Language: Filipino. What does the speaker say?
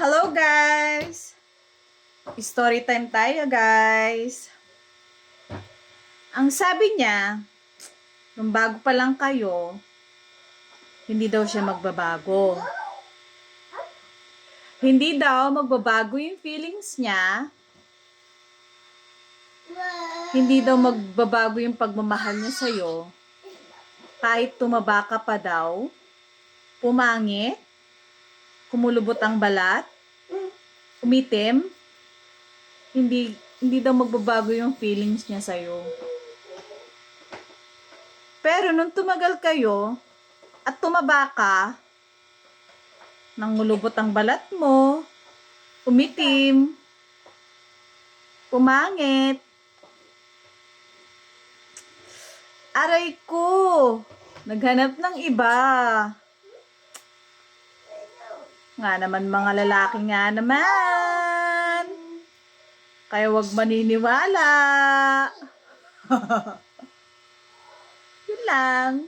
Hello guys! Story time tayo guys. Ang sabi niya, nung bago pa lang kayo, hindi daw siya magbabago. Hindi daw magbabago yung feelings niya. Hindi daw magbabago yung pagmamahal niya sa'yo. Kahit tumaba ka pa daw, pumangit, kumulubot ang balat, umitim, hindi daw magbabago yung feelings niya sa'yo. Pero nung tumagal kayo at tumaba ka, nangulubot ang balat mo, umitim, pumangit, aray ko, naghanap ng iba. Nga naman mga lalaki nga naman. Kaya wag maniniwala. Yun lang.